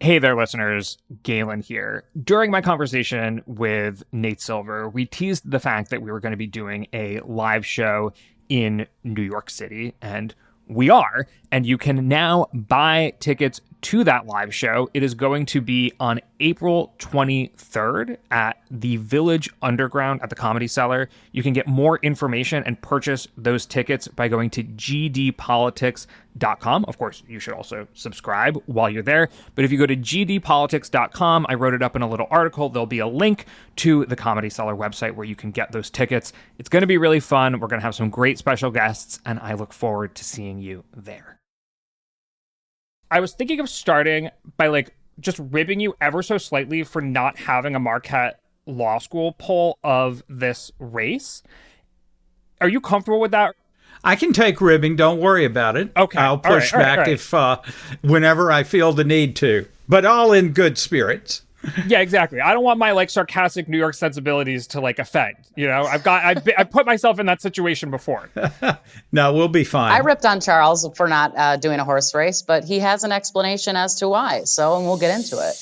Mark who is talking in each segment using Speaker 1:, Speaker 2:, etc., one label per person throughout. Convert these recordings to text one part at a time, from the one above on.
Speaker 1: Hey there, listeners. Galen here. During my conversation with Nate Silver, we teased the fact that we were going to be doing a live show in New York City, and we are. And you can now buy tickets to that live show. It is going to be on April 23rd at the Village Underground at the Comedy Cellar. You can get more information and purchase those tickets by going to gdpolitics.com. Of course, you should also subscribe while you're there. But if you go to gdpolitics.com, I wrote it up in a little article. There'll be a link to the Comedy Cellar website where you can get those tickets. It's going to be really fun. We're going to have some great special guests, and I look forward to seeing you there. I was thinking of starting by just ribbing you ever so slightly for not having a Marquette law school poll of this race. Are you comfortable with that?
Speaker 2: I can take ribbing. Don't worry about it.
Speaker 1: Okay.
Speaker 2: I'll push back if whenever I feel the need to, but all in good spirits.
Speaker 1: Yeah, exactly. I don't want my sarcastic New York sensibilities to offend. You know, I've put myself in that situation before.
Speaker 2: No, we'll be fine.
Speaker 3: I ripped on Charles for not doing a horse race, but he has an explanation as to why. So, and we'll get into it.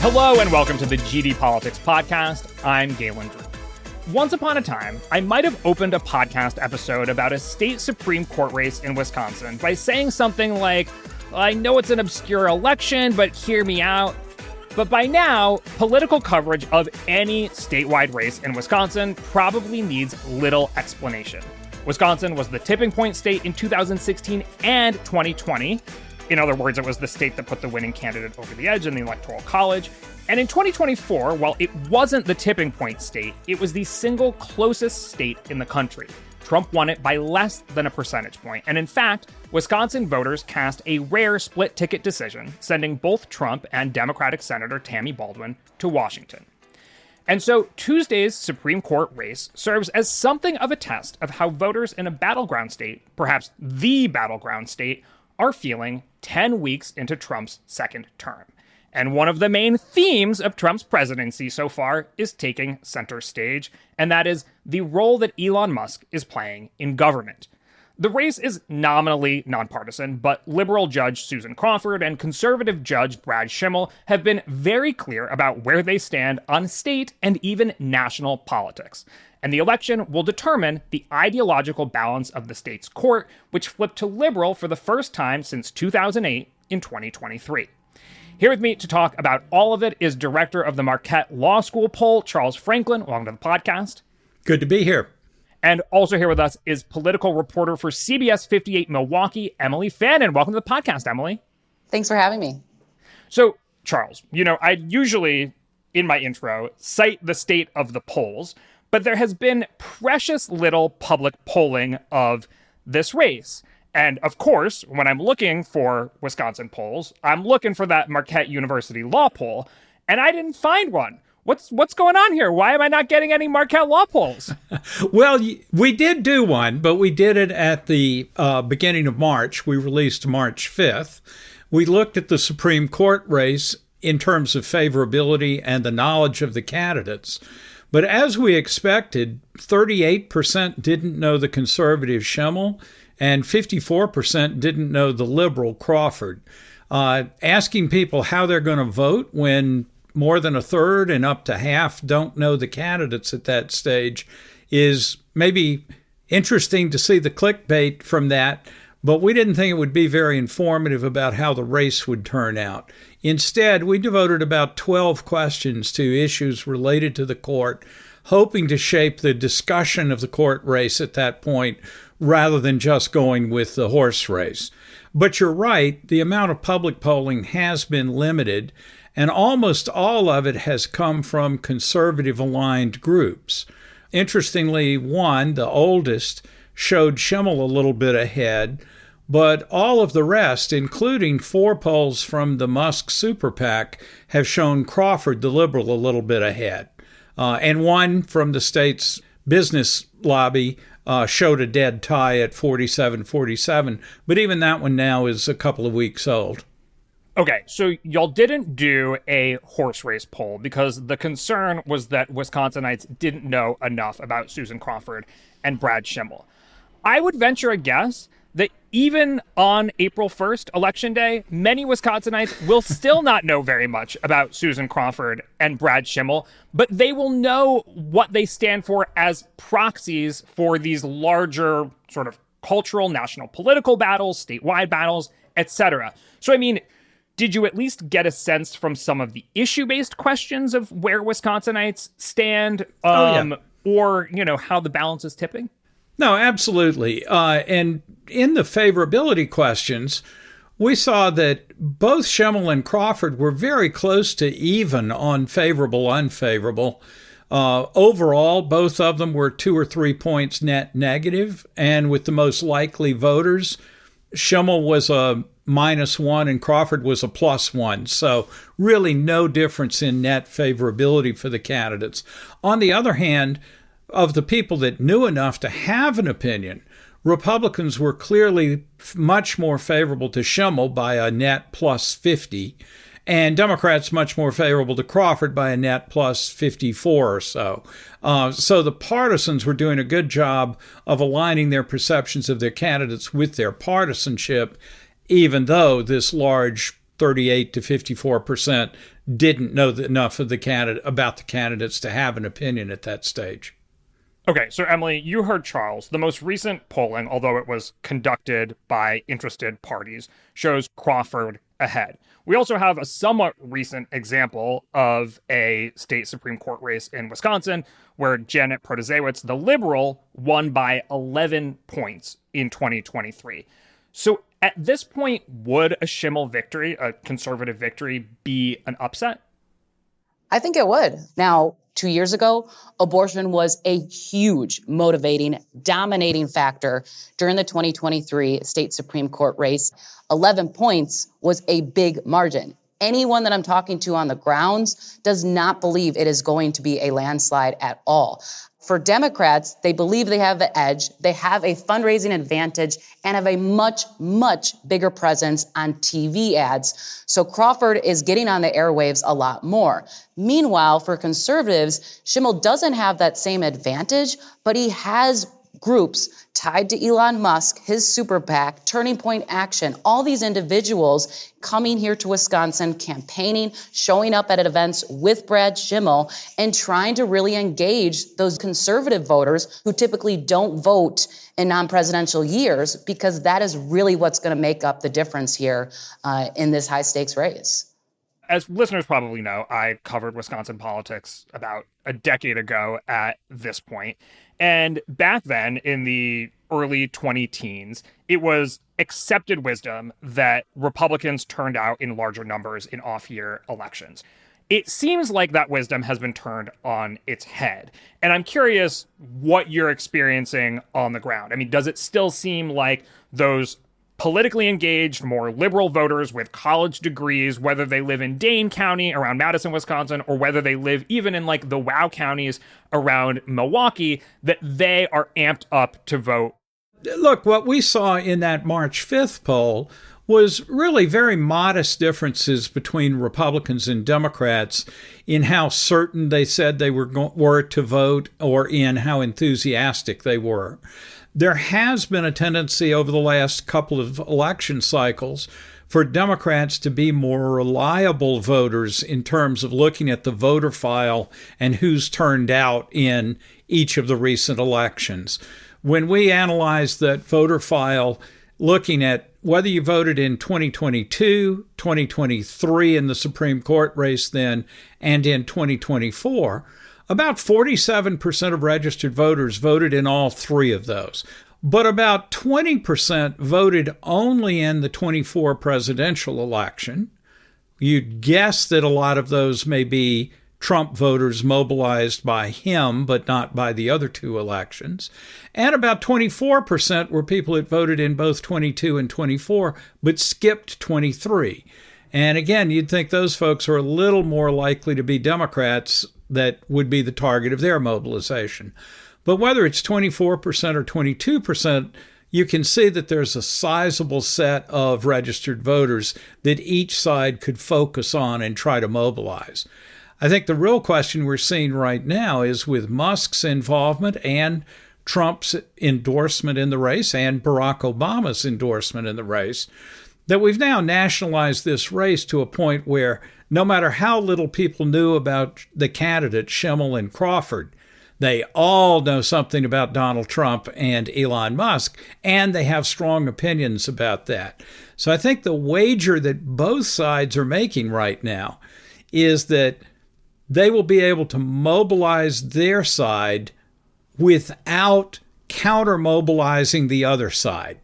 Speaker 1: Hello and welcome to the GD Politics Podcast. I'm Galen Drew. Once upon a time, I might have opened a podcast episode about a state Supreme Court race in Wisconsin by saying something like, I know it's an obscure election, but hear me out. But by now, political coverage of any statewide race in Wisconsin probably needs little explanation. Wisconsin was the tipping point state in 2016 and 2020. In other words, it was the state that put the winning candidate over the edge in the Electoral College. And in 2024, while it wasn't the tipping point state, it was the single closest state in the country. Trump won it by less than a percentage point. And in fact, Wisconsin voters cast a rare split ticket decision, sending both Trump and Democratic Senator Tammy Baldwin to Washington. And so Tuesday's Supreme Court race serves as something of a test of how voters in a battleground state, perhaps the battleground state, are feeling 10 weeks into Trump's second term. And one of the main themes of Trump's presidency so far is taking center stage, and that is the role that Elon Musk is playing in government. The race is nominally nonpartisan, but liberal judge Susan Crawford and conservative judge Brad Schimel have been very clear about where they stand on state and even national politics. And the election will determine the ideological balance of the state's court, which flipped to liberal for the first time since 2008 in 2023. Here with me to talk about all of it is director of the Marquette Law School poll, Charles Franklin. Welcome to the podcast.
Speaker 2: Good to be here.
Speaker 1: And also here with us is political reporter for CBS 58 Milwaukee, Emilee Fannon. Welcome to the podcast, Emilee.
Speaker 3: Thanks for having me.
Speaker 1: So, Charles, I usually, in my intro, cite the state of the polls, but there has been precious little public polling of this race. And of course, when I'm looking for Wisconsin polls, I'm looking for that Marquette University law poll, and I didn't find one. What's going on here? Why am I not getting any Marquette law polls?
Speaker 2: Well, we did do one, but we did it at the beginning of March. We released March 5th. We looked at the Supreme Court race in terms of favorability and the knowledge of the candidates. But as we expected, 38% didn't know the conservative Schimel, and 54% didn't know the liberal Crawford. Asking people how they're going to vote when more than a third and up to half don't know the candidates at that stage is maybe interesting to see the clickbait from that, but we didn't think it would be very informative about how the race would turn out. Instead, we devoted about 12 questions to issues related to the court, hoping to shape the discussion of the court race at that point rather than just going with the horse race. But you're right, the amount of public polling has been limited, and almost all of it has come from conservative-aligned groups. Interestingly, one, the oldest, showed Schimel a little bit ahead, but all of the rest, including 4 polls from the Musk super PAC, have shown Crawford, the liberal, a little bit ahead. And one from the state's business lobby showed a dead tie at 47-47, but even that one now is a couple of weeks old.
Speaker 1: Okay, so y'all didn't do a horse race poll because the concern was that Wisconsinites didn't know enough about Susan Crawford and Brad Schimel. I would venture a guess that even on April 1st, Election Day, many Wisconsinites will still not know very much about Susan Crawford and Brad Schimel, but they will know what they stand for as proxies for these larger sort of cultural, national political battles, statewide battles, etc. So, I mean, did you at least get a sense from some of the issue-based questions of where Wisconsinites stand, or, how the balance is tipping?
Speaker 2: No, absolutely. And in the favorability questions, we saw that both Schimel and Crawford were very close to even on favorable, unfavorable. Overall, both of them were 2 or 3 points net negative, and with the most likely voters, Schimel was a -1 and Crawford was a +1. So really no difference in net favorability for the candidates. On the other hand, of the people that knew enough to have an opinion, Republicans were clearly much more favorable to Schimel by a net +50, and Democrats much more favorable to Crawford by a net +54 or so. So the partisans were doing a good job of aligning their perceptions of their candidates with their partisanship, even though this large 38 to 54% didn't know enough of about the candidates to have an opinion at that stage.
Speaker 1: Okay, so Emilee, you heard Charles. The most recent polling, although it was conducted by interested parties, shows Crawford ahead. We also have a somewhat recent example of a state Supreme Court race in Wisconsin where Janet Protasiewicz, the liberal, won by 11 points in 2023. So at this point, would a Schimel victory, a conservative victory, be an upset?
Speaker 3: I think it would. Now, 2 years ago, abortion was a huge motivating, dominating factor during the 2023 state Supreme Court race. 11 points was a big margin. Anyone that I'm talking to on the grounds does not believe it is going to be a landslide at all. For Democrats, they believe they have the edge, they have a fundraising advantage, and have a much, much bigger presence on TV ads. So Crawford is getting on the airwaves a lot more. Meanwhile, for conservatives, Schimel doesn't have that same advantage, but he has groups tied to Elon Musk, his super PAC, Turning Point Action, all these individuals coming here to Wisconsin, campaigning, showing up at events with Brad Schimel, and trying to really engage those conservative voters who typically don't vote in non-presidential years, because that is really what's going to make up the difference here in this high-stakes race.
Speaker 1: As listeners probably know, I covered Wisconsin politics about a decade ago at this point. And back then, in the early 20-teens, it was accepted wisdom that Republicans turned out in larger numbers in off-year elections. It seems like that wisdom has been turned on its head. And I'm curious what you're experiencing on the ground. I mean, does it still seem like those politically engaged, more liberal voters with college degrees, whether they live in Dane County around Madison, Wisconsin, or whether they live even in like the WOW counties around Milwaukee, that they are amped up to vote?
Speaker 2: Look, what we saw in that March 5th poll was really very modest differences between Republicans and Democrats in how certain they said they were to vote, or in how enthusiastic they were. There has been a tendency over the last couple of election cycles for Democrats to be more reliable voters in terms of looking at the voter file and who's turned out in each of the recent elections. When we analyzed that voter file, looking at whether you voted in 2022, 2023 in the Supreme Court race then, and in 2024, about 47% of registered voters voted in all three of those. But about 20% voted only in the 24 presidential election. You'd guess that a lot of those may be Trump voters mobilized by him, but not by the other two elections. And about 24% were people that voted in both 22 and 24, but skipped 23. And again, you'd think those folks are a little more likely to be Democrats that would be the target of their mobilization. But whether it's 24% or 22%, you can see that there's a sizable set of registered voters that each side could focus on and try to mobilize. I think the real question we're seeing right now is with Musk's involvement and Trump's endorsement in the race and Barack Obama's endorsement in the race, that we've now nationalized this race to a point where no matter how little people knew about the candidates, Schimel and Crawford, they all know something about Donald Trump and Elon Musk, and they have strong opinions about that. So I think the wager that both sides are making right now is that they will be able to mobilize their side without counter-mobilizing the other side.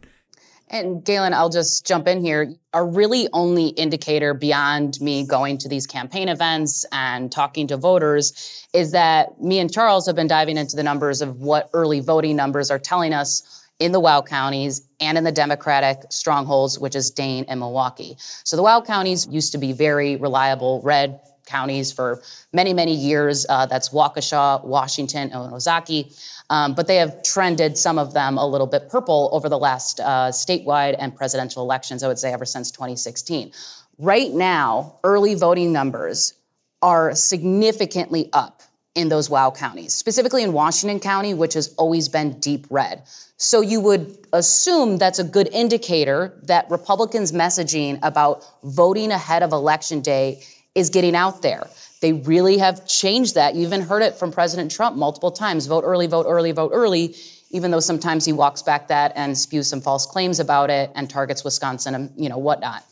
Speaker 3: And Galen, I'll just jump in here. Our really only indicator beyond me going to these campaign events and talking to voters is that me and Charles have been diving into the numbers of what early voting numbers are telling us in the WOW counties and in the Democratic strongholds, which is Dane and Milwaukee. So the WOW counties used to be very reliable red counties for many, many years. That's Waukesha, Washington, and Ozaki. But they have trended, some of them, a little bit purple over the last statewide and presidential elections, I would say ever since 2016. Right now, early voting numbers are significantly up in those WOW counties, specifically in Washington County, which has always been deep red. So you would assume that's a good indicator that Republicans' messaging about voting ahead of Election Day is getting out there. They really have changed that. You even heard it from President Trump multiple times. Vote early, vote early, vote early, even though sometimes he walks back that and spews some false claims about it and targets Wisconsin and whatnot.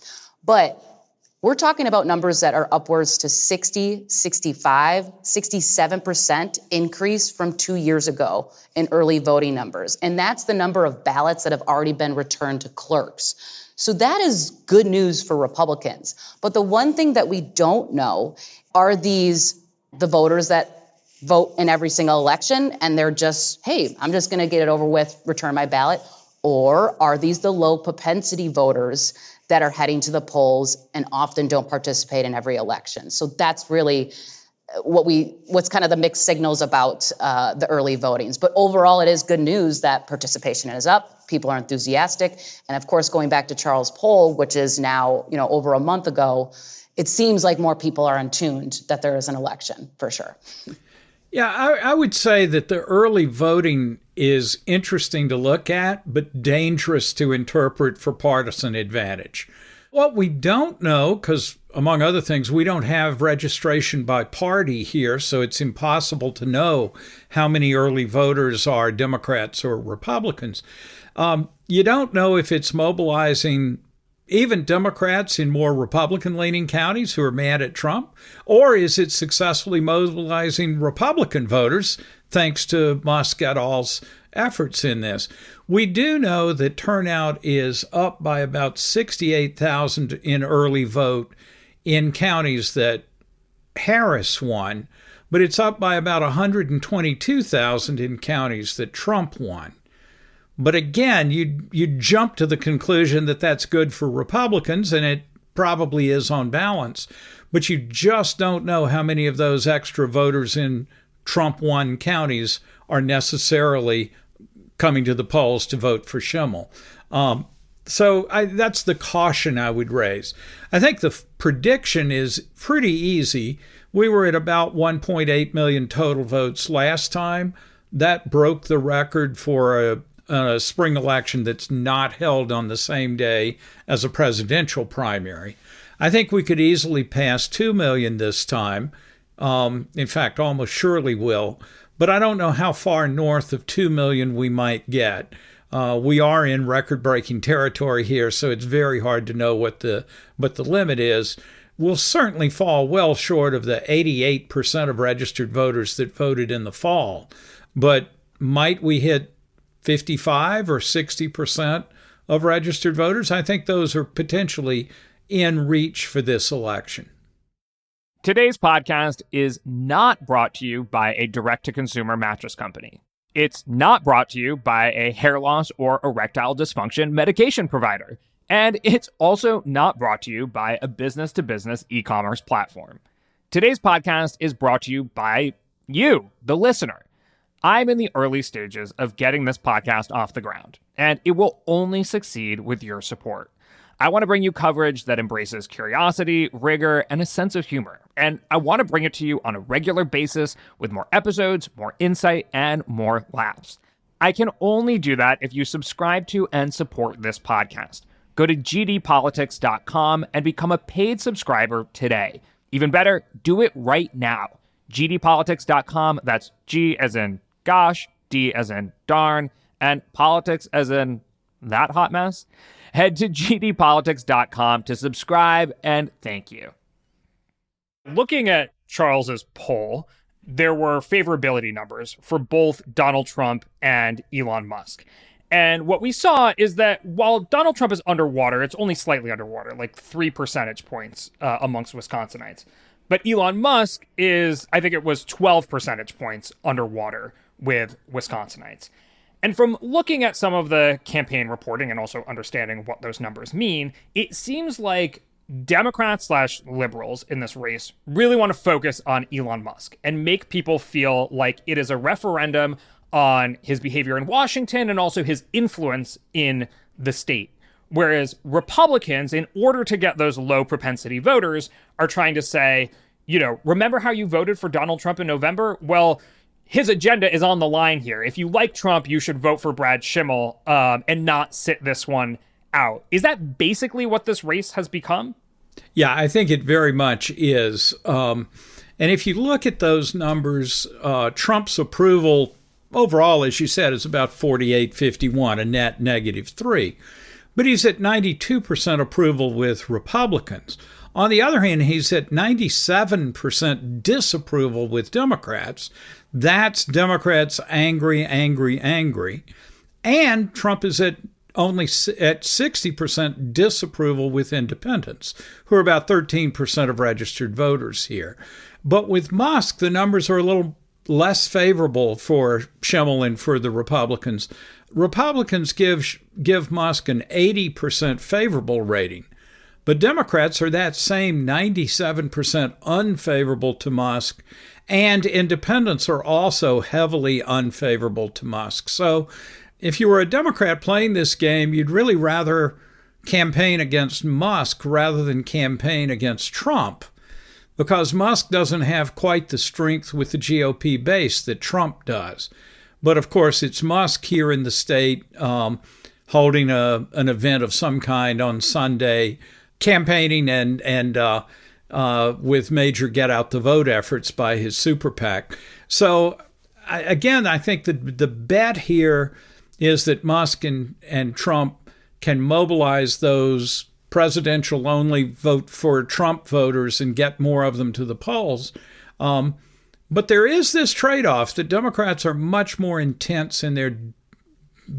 Speaker 3: But we're talking about numbers that are upwards to 60, 65, 67% increase from 2 years ago in early voting numbers. And that's the number of ballots that have already been returned to clerks. So that is good news for Republicans. But the one thing that we don't know are the voters that vote in every single election and they're just, hey, I'm just going to get it over with, return my ballot. Or are these the low propensity voters that are heading to the polls and often don't participate in every election? So that's really what's kind of the mixed signals about the early votings. But overall, it is good news that participation is up. People are enthusiastic. And of course, going back to Charles' poll, which is now, over a month ago, it seems like more people are attuned that there is an election for sure.
Speaker 2: Yeah, I would say that the early voting is interesting to look at, but dangerous to interpret for partisan advantage. What we don't know, because among other things, we don't have registration by party here, so it's impossible to know how many early voters are Democrats or Republicans. You don't know if it's mobilizing even Democrats in more Republican-leaning counties who are mad at Trump, or is it successfully mobilizing Republican voters thanks to Musk et al.'s efforts in this? We do know that turnout is up by about 68,000 in early vote in counties that Harris won, but it's up by about 122,000 in counties that Trump won. But again, you jump to the conclusion that that's good for Republicans, and it probably is on balance, but you just don't know how many of those extra voters in Trump-won counties are necessarily coming to the polls to vote for Schimel. So that's the caution I would raise. I think the prediction is pretty easy. We were at about 1.8 million total votes last time. That broke the record for a spring election that's not held on the same day as a presidential primary. I think we could easily pass 2 million this time. In fact, almost surely will. But I don't know how far north of 2 million we might get. We are in record-breaking territory here, so it's very hard to know what the limit is. We'll certainly fall well short of the 88% of registered voters that voted in the fall. But might we hit 55 or 60% of registered voters? I think those are potentially in reach for this election.
Speaker 1: Today's podcast is not brought to you by a direct-to-consumer mattress company. It's not brought to you by a hair loss or erectile dysfunction medication provider. And it's also not brought to you by a business-to-business e-commerce platform. Today's podcast is brought to you by you, the listener. I'm in the early stages of getting this podcast off the ground, and it will only succeed with your support. I want to bring you coverage that embraces curiosity, rigor, and a sense of humor. And I want to bring it to you on a regular basis with more episodes, more insight, and more laughs. I can only do that if you subscribe to and support this podcast. Go to gdpolitics.com and become a paid subscriber today. Even better, do it right now. gdpolitics.com, that's G as in gosh, D as in darn, and politics as in that hot mess. Head to gdpolitics.com to subscribe, and thank you. Looking at Charles's poll, there were favorability numbers for both Donald Trump and Elon Musk. And what we saw is that while Donald Trump is underwater, it's only slightly underwater, like 3 percentage points amongst Wisconsinites. But Elon Musk is, I think it was 12 percentage points underwater with Wisconsinites. And from looking at some of the campaign reporting and also understanding what those numbers mean, it seems like Democrats/liberals in this race really want to focus on Elon Musk and make people feel like it is a referendum on his behavior in Washington and also his influence in the state. Whereas Republicans, in order to get those low propensity voters, are trying to say, remember how you voted for Donald Trump in November? Well, his agenda is on the line here. If you like Trump, you should vote for Brad Schimel and not sit this one out. Is that basically what this race has become?
Speaker 2: Yeah, I think it very much is. And if you look at those numbers, Trump's approval overall, as you said, is about 48-51, a net -3. But he's at 92% approval with Republicans. On the other hand, he's at 97% disapproval with Democrats. That's Democrats angry, angry, angry. And Trump is at 60% disapproval with independents, who are about 13% of registered voters here. But with Musk, the numbers are a little less favorable for Schimel and for the Republicans. Republicans give Musk an 80% favorable rating, but Democrats are that same 97% unfavorable to Musk, and independents are also heavily unfavorable to Musk. So if you were a Democrat playing this game, you'd really rather campaign against Musk rather than campaign against Trump, because Musk doesn't have quite the strength with the GOP base that Trump does. But of course, it's Musk here in the state holding an event of some kind on Sunday, campaigning and with major get-out-the-vote efforts by his super PAC. So I think that the bet here is that Musk and Trump can mobilize those presidential-only vote for Trump voters and get more of them to the polls. But there is this trade-off that Democrats are much more intense in their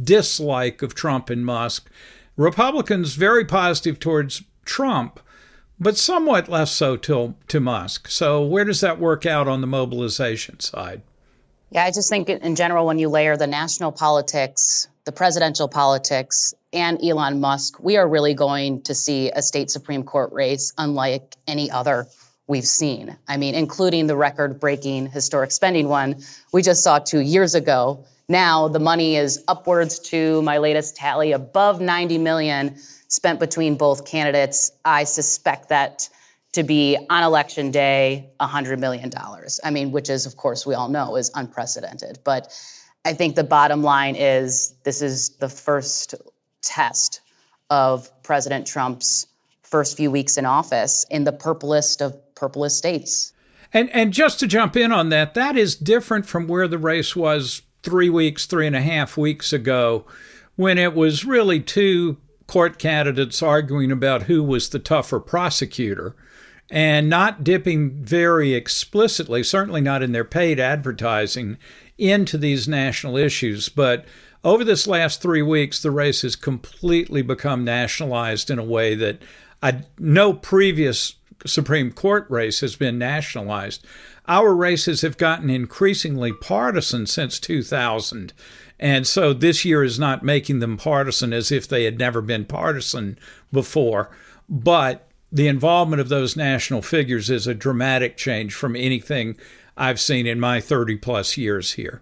Speaker 2: dislike of Trump and Musk. Republicans very positive towards Trump, but somewhat less so to Musk. So where does that work out on the mobilization side?
Speaker 3: Yeah, I just think in general, when you layer the national politics, the presidential politics, and Elon Musk, we are really going to see a state Supreme Court race unlike any other we've seen. I mean, including the record-breaking historic spending one we just saw 2 years ago. Now the money is upwards to, my latest tally, above $90 million spent between both candidates. I suspect that to be on election day, $100 million. I mean, which is, of course, we all know is unprecedented. But I think the bottom line is this is the first test of President Trump's first few weeks in office in the purplest of purplest states.
Speaker 2: And just to jump in on that, that is different from where the race was 3.5 weeks ago, when it was really two court candidates arguing about who was the tougher prosecutor and not dipping very explicitly, certainly not in their paid advertising, into these national issues. But over this last 3 weeks, the race has completely become nationalized in a way that no previous Supreme Court race has been nationalized. Our races have gotten increasingly partisan since 2000. And so this year is not making them partisan as if they had never been partisan before. But the involvement of those national figures is a dramatic change from anything I've seen in my 30 plus years here.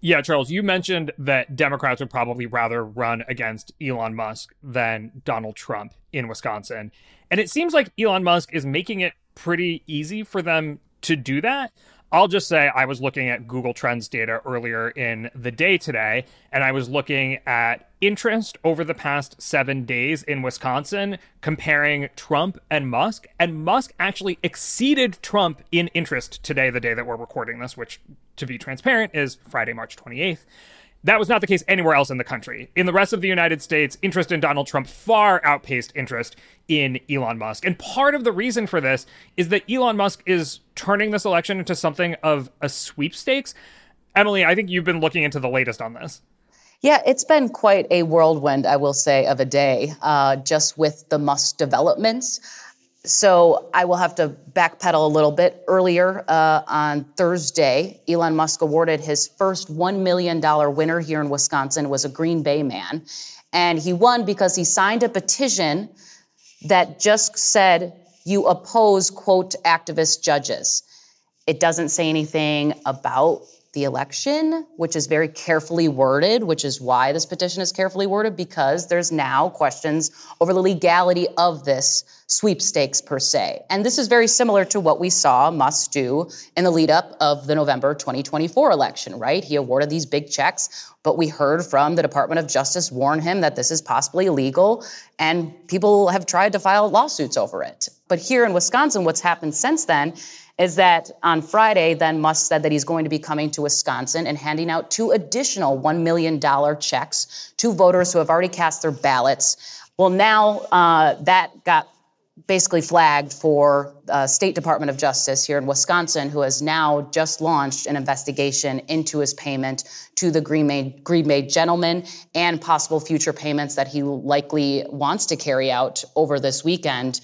Speaker 1: Yeah, Charles, you mentioned that Democrats would probably rather run against Elon Musk than Donald Trump in Wisconsin. And it seems like Elon Musk is making it pretty easy for them to do that. I'll just say I was looking at Google Trends data earlier in the day today, and I was looking at interest over the past 7 days in Wisconsin, comparing Trump and Musk. And Musk actually exceeded Trump in interest today, the day that we're recording this, which, to be transparent, is Friday, March 28th. That was not the case anywhere else in the country. In the rest of the United States, interest in Donald Trump far outpaced interest in Elon Musk. And part of the reason for this is that Elon Musk is turning this election into something of a sweepstakes. Emilee, I think you've been looking into the latest on this.
Speaker 3: Yeah, it's been quite a whirlwind, I will say, of a day, just with the Musk developments. So I will have to backpedal a little bit. Earlier on Thursday, Elon Musk awarded his first $1 million winner here in Wisconsin, was a Green Bay man. And he won because he signed a petition that just said, you oppose, quote, activist judges. It doesn't say anything about the election, which is very carefully worded, which is why this petition is carefully worded, because there's now questions over the legality of this sweepstakes per se. And this is very similar to what we saw Musk do in the lead up of the November 2024 election, right? He awarded these big checks, but we heard from the Department of Justice warn him that this is possibly illegal, and people have tried to file lawsuits over it. But here in Wisconsin, what's happened since then is that on Friday, then Musk said that he's going to be coming to Wisconsin and handing out 2 additional $1 million checks to voters who have already cast their ballots. Well, now that got basically flagged for State Department of Justice here in Wisconsin, who has now just launched an investigation into his payment to the Green Bay gentleman and possible future payments that he likely wants to carry out over this weekend.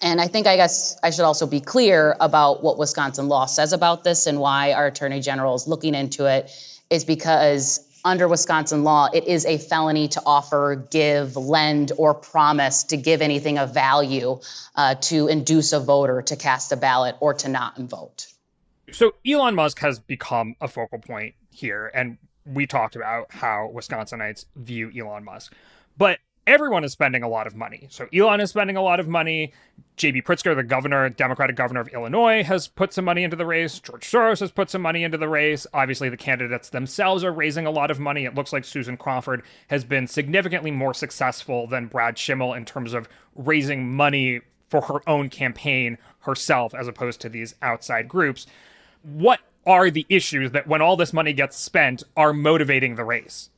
Speaker 3: And I guess I should also be clear about what Wisconsin law says about this, and why our Attorney General is looking into it is because under Wisconsin law, it is a felony to offer, give, lend, or promise to give anything of value to induce a voter to cast a ballot or to not vote.
Speaker 1: So Elon Musk has become a focal point here, and we talked about how Wisconsinites view Elon Musk. But everyone is spending a lot of money. So Elon is spending a lot of money. J.B. Pritzker, the governor, Democratic governor of Illinois, has put some money into the race. George Soros has put some money into the race. Obviously, the candidates themselves are raising a lot of money. It looks like Susan Crawford has been significantly more successful than Brad Schimel in terms of raising money for her own campaign herself, as opposed to these outside groups. What are the issues that, when all this money gets spent, are motivating the race?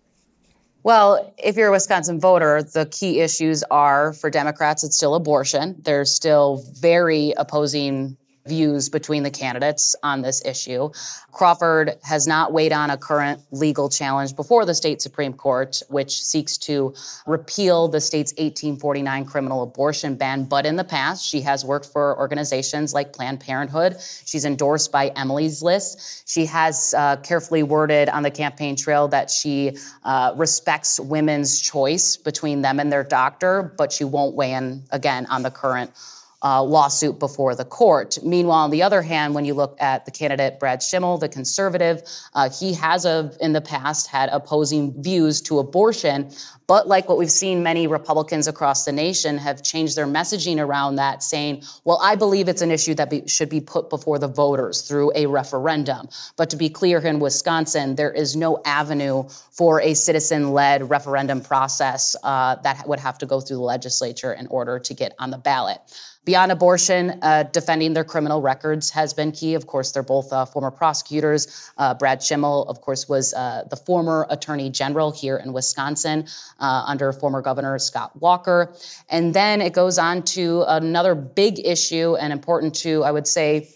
Speaker 3: Well, if you're a Wisconsin voter, the key issues are, for Democrats, it's still abortion. There's still very opposing views between the candidates on this issue. Crawford has not weighed on a current legal challenge before the state Supreme Court, which seeks to repeal the state's 1849 criminal abortion ban. But in the past, she has worked for organizations like Planned Parenthood. She's endorsed by Emilee's list. She has carefully worded on the campaign trail that she respects women's choice between them and their doctor, but she won't weigh in, again, on the current lawsuit before the court. Meanwhile, on the other hand, when you look at the candidate Brad Schimel, the conservative, he has in the past had opposing views to abortion. But like what we've seen, many Republicans across the nation have changed their messaging around that, saying, well, I believe it's an issue that should be put before the voters through a referendum. But to be clear, here in Wisconsin, there is no avenue for a citizen-led referendum process that would have to go through the legislature in order to get on the ballot. Beyond abortion, defending their criminal records has been key. Of course, they're both former prosecutors. Brad Schimel, of course, was the former attorney general here in Wisconsin under former Governor Scott Walker. And then it goes on to another big issue and important to, I would say,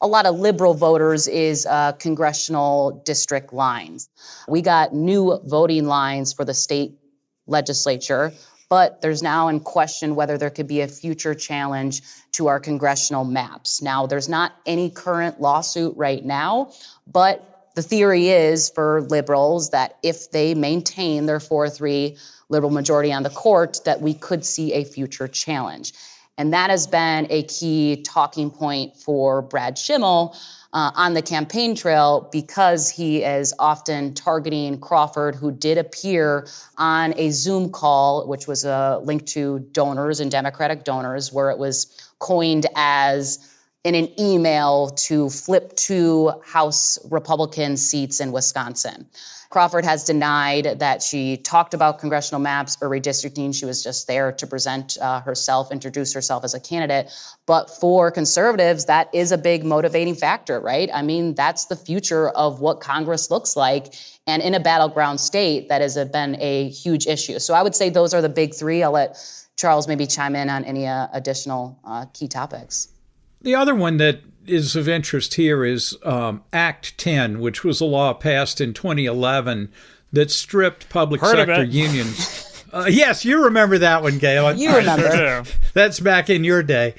Speaker 3: a lot of liberal voters is congressional district lines. We got new voting lines for the state legislature, but there's now in question whether there could be a future challenge to our congressional maps. Now, there's not any current lawsuit right now, but the theory is for liberals that if they maintain their 4-3 liberal majority on the court, that we could see a future challenge. And that has been a key talking point for Brad Schimel on the campaign trail, because he is often targeting Crawford, who did appear on a Zoom call, which was a link to donors and Democratic donors, where it was coined as in an email to flip 2 House Republican seats in Wisconsin. Crawford has denied that she talked about congressional maps or redistricting. She was just there to present herself, introduce herself as a candidate. But for conservatives, that is a big motivating factor, right? I mean, that's the future of what Congress looks like. And in a battleground state, that has been a huge issue. So I would say those are the big 3. I'll let Charles maybe chime in on any additional key topics.
Speaker 2: The other one that is of interest here is Act 10, which was a law passed in 2011 that stripped public sector unions. Yes, you remember that one, Galen.
Speaker 3: You remember.
Speaker 2: That's back in your day.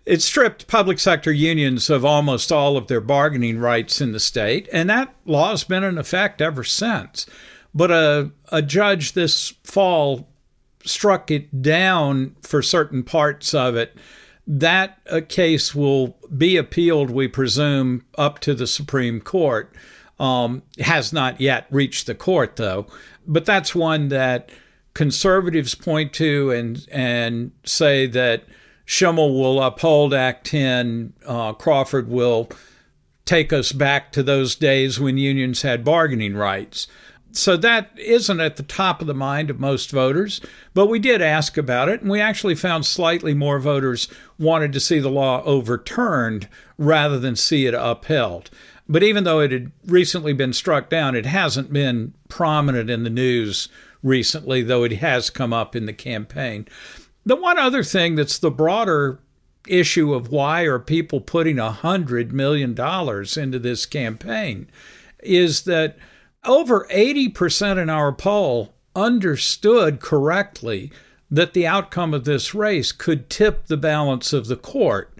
Speaker 2: It stripped public sector unions of almost all of their bargaining rights in the state, and that law has been in effect ever since. But a judge this fall struck it down for certain parts of it. That case will be appealed, we presume, up to the Supreme Court. Has not yet reached the court, though. But that's one that conservatives point to and say that Schimel will uphold Act 10. Crawford will take us back to those days when unions had bargaining rights. So that isn't at the top of the mind of most voters, but we did ask about it, and we actually found slightly more voters wanted to see the law overturned rather than see it upheld. But even though it had recently been struck down, it hasn't been prominent in the news recently, though it has come up in the campaign. The one other thing that's the broader issue of why are people putting $100 million into this campaign is that over 80% in our poll understood correctly that the outcome of this race could tip the balance of the court.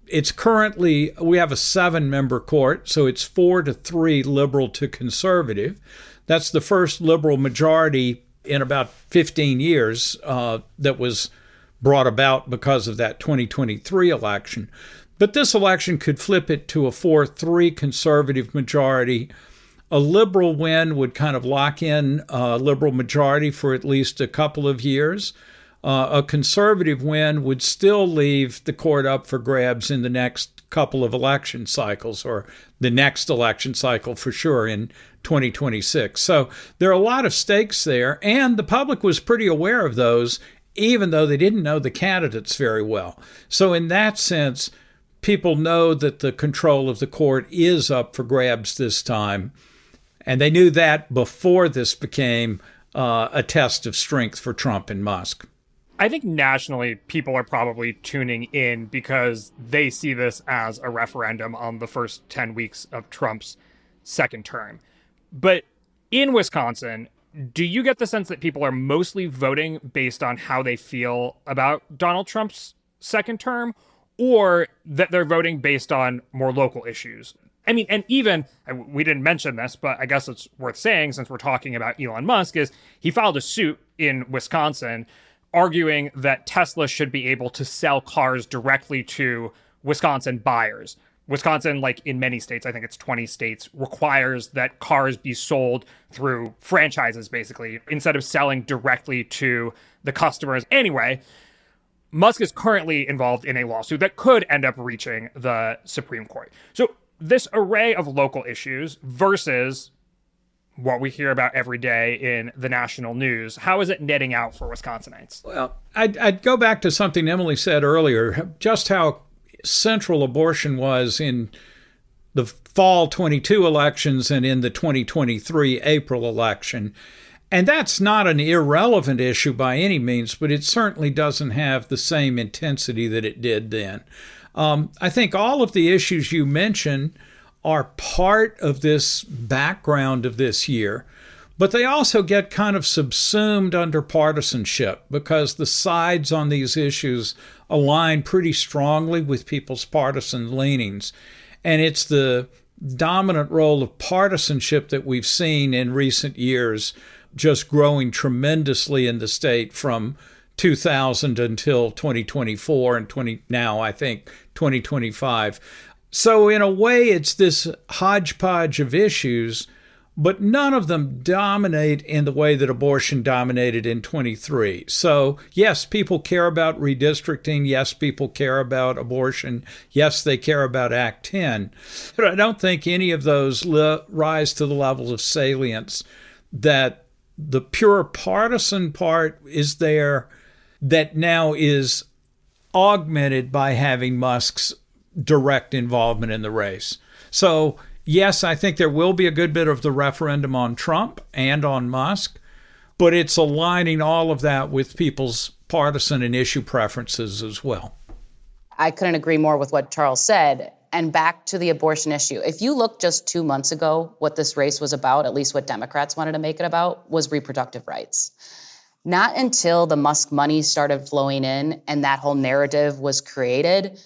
Speaker 2: It's currently, we have a 7-member court, so it's 4-3 liberal to conservative. That's the first liberal majority in about 15 years that was brought about because of that 2023 election. But this election could flip it to a 4-3 conservative majority. A liberal win would kind of lock in a liberal majority for at least a couple of years. A conservative win would still leave the court up for grabs in the next couple of election cycles, or the next election cycle for sure in 2026. So there are a lot of stakes there, and the public was pretty aware of those, even though they didn't know the candidates very well. So in that sense, people know that the control of the court is up for grabs this time. And they knew that before this became a test of strength for Trump and Musk.
Speaker 1: I think nationally, people are probably tuning in because they see this as a referendum on the first 10 weeks of Trump's second term. But in Wisconsin, do you get the sense that people are mostly voting based on how they feel about Donald Trump's second term, or that they're voting based on more local issues? I mean, and even, we didn't mention this, but I guess it's worth saying since we're talking about Elon Musk, is he filed a suit in Wisconsin arguing that Tesla should be able to sell cars directly to Wisconsin buyers. Wisconsin, like in many states, I think it's 20 states, requires that cars be sold through franchises, basically, instead of selling directly to the customers. Anyway, Musk is currently involved in a lawsuit that could end up reaching the Supreme Court. So this array of local issues versus what we hear about every day in the national news, how is it netting out for Wisconsinites?
Speaker 2: Well, I'd go back to something Emilee said earlier, just how central abortion was in the fall 22 elections and in the 2023 April election. And that's not an irrelevant issue by any means, but it certainly doesn't have the same intensity that it did then. I think all of the issues you mentioned are part of this background of this year, but they also get kind of subsumed under partisanship because the sides on these issues align pretty strongly with people's partisan leanings. And it's the dominant role of partisanship that we've seen in recent years just growing tremendously in the state from 2000 until 2024 and now I think 2025. So in a way, it's this hodgepodge of issues, but none of them dominate in the way that abortion dominated in 23. So yes, people care about redistricting. Yes, people care about abortion. Yes, they care about Act 10. But I don't think any of those rise to the level of salience that the pure partisan part is there that now is augmented by having Musk's direct involvement in the race. So yes, I think there will be a good bit of the referendum on Trump and on Musk, but it's aligning all of that with people's partisan and issue preferences as well.
Speaker 3: I couldn't agree more with what Charles said. And back to the abortion issue. If you look just 2 months ago, what this race was about, at least what Democrats wanted to make it about, was reproductive rights. Not until the Musk money started flowing in and that whole narrative was created,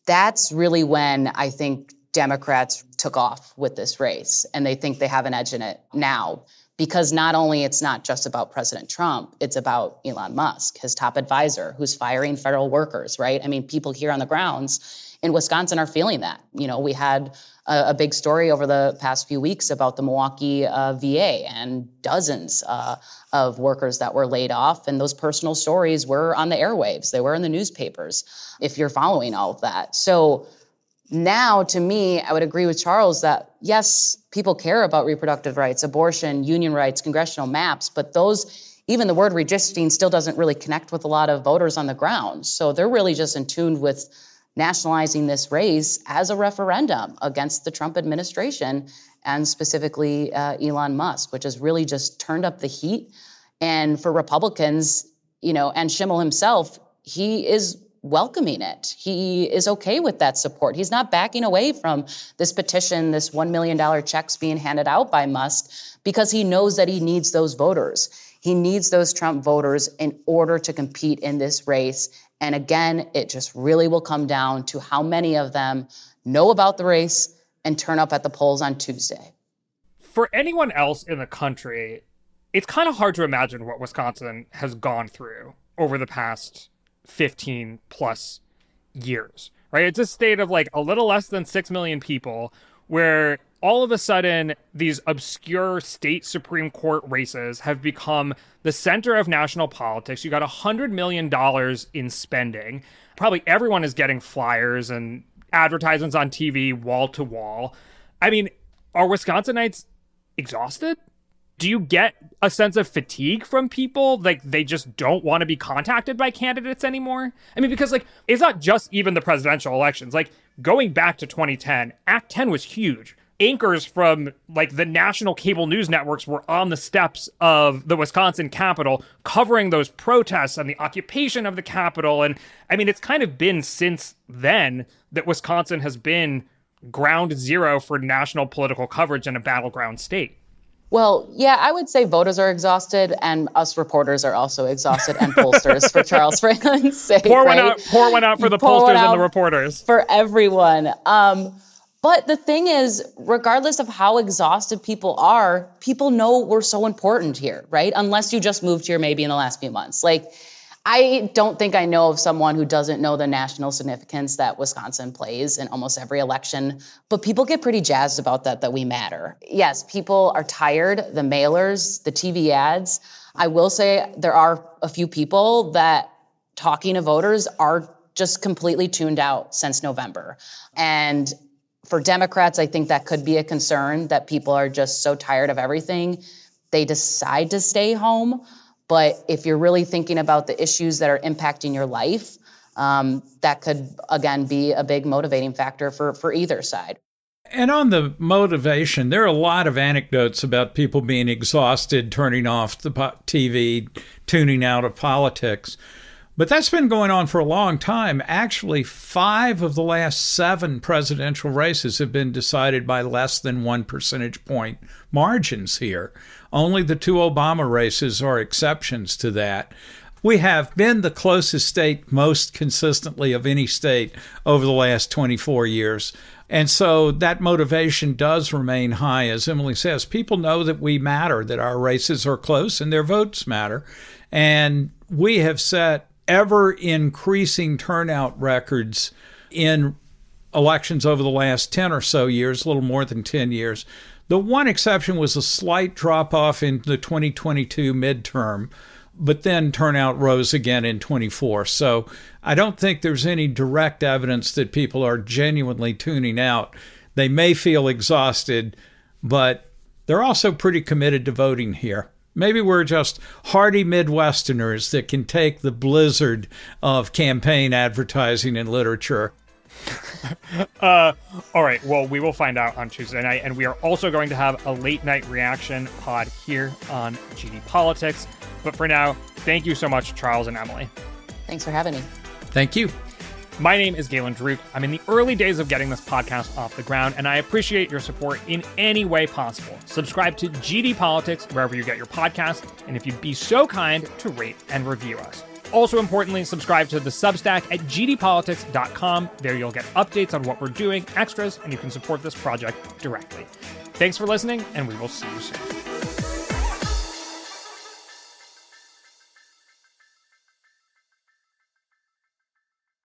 Speaker 3: that's really when I think Democrats took off with this race, and they think they have an edge in it now. Because not only it's not just about President Trump, it's about Elon Musk, his top advisor, who's firing federal workers, right? I mean, people here on the grounds in Wisconsin are feeling that. You know, we had a big story over the past few weeks about the Milwaukee VA and dozens of workers that were laid off. And those personal stories were on the airwaves. They were in the newspapers, if you're following all of that. So now, to me, I would agree with Charles that, yes, people care about reproductive rights, abortion, union rights, congressional maps, but those, even the word redistricting still doesn't really connect with a lot of voters on the ground. So they're really just in tune with nationalizing this race as a referendum against the Trump administration and specifically Elon Musk, which has really just turned up the heat. And for Republicans, you know, and Schimel himself, he is welcoming it. He is okay with that support. He's not backing away from this petition, this $1 million checks being handed out by Musk, because he knows that he needs those voters. He needs those Trump voters in order to compete in this race. And again, it just really will come down to how many of them know about the race and turn up at the polls on Tuesday.
Speaker 1: For anyone else in the country, it's kind of hard to imagine what Wisconsin has gone through over the past 15 plus years, right? It's a state of like a little less than 6 million people where all of a sudden these obscure state Supreme Court races have become the center of national politics. You got $100 million in spending. Probably everyone is getting flyers and advertisements on TV wall to wall. I mean, are Wisconsinites exhausted? Do you get a sense of fatigue from people? Like they just don't want to be contacted by candidates anymore? I mean, because like, it's not just even the presidential elections. Like going back to 2010, Act 10 was huge. Anchors from like the national cable news networks were on the steps of the Wisconsin Capitol covering those protests and the occupation of the Capitol. And I mean, it's kind of been since then that Wisconsin has been ground zero for national political coverage in a battleground state.
Speaker 3: Well, yeah, I would say voters are exhausted, and us reporters are also exhausted, and pollsters, for Charles Franklin's sake.
Speaker 1: Pour one out for the pollsters and the reporters.
Speaker 3: For everyone. But the thing is, regardless of how exhausted people are, people know we're so important here, right? Unless you just moved here maybe in the last few months. Like, I don't think I know of someone who doesn't know the national significance that Wisconsin plays in almost every election, but people get pretty jazzed about that we matter. Yes, people are tired, the mailers, the TV ads. I will say there are a few people that talking to voters are just completely tuned out since November. And for Democrats, I think that could be a concern that people are just so tired of everything, they decide to stay home. But if you're really thinking about the issues that are impacting your life, that could, again, be a big motivating factor for either side.
Speaker 2: And on the motivation, there are a lot of anecdotes about people being exhausted, turning off the TV, tuning out of politics. But that's been going on for a long time. Actually, 5 of the last 7 presidential races have been decided by less than 1 percentage point margins here. Only the 2 Obama races are exceptions to that. We have been the closest state most consistently of any state over the last 24 years. And so that motivation does remain high. As Emilee says, people know that we matter, that our races are close and their votes matter. And we have set ever increasing turnout records in elections over the last 10 or so years, a little more than 10 years. The one exception was a slight drop off in the 2022 midterm, but then turnout rose again in 24. So I don't think there's any direct evidence that people are genuinely tuning out. They may feel exhausted, but they're also pretty committed to voting here. Maybe we're just hardy Midwesterners that can take the blizzard of campaign advertising and literature.
Speaker 1: All right. Well, we will find out on Tuesday night, and we are also going to have a late night reaction pod here on GD Politics. But for now, thank you so much, Charles and Emilee.
Speaker 3: Thanks for having me.
Speaker 2: Thank you.
Speaker 1: My name is Galen Druke. I'm in the early days of getting this podcast off the ground, and I appreciate your support in any way possible. Subscribe to GD Politics wherever you get your podcasts, and if you'd be so kind to rate and review us. Also importantly, subscribe to the Substack at gdpolitics.com. There you'll get updates on what we're doing, extras, and you can support this project directly. Thanks for listening, and we will see you soon.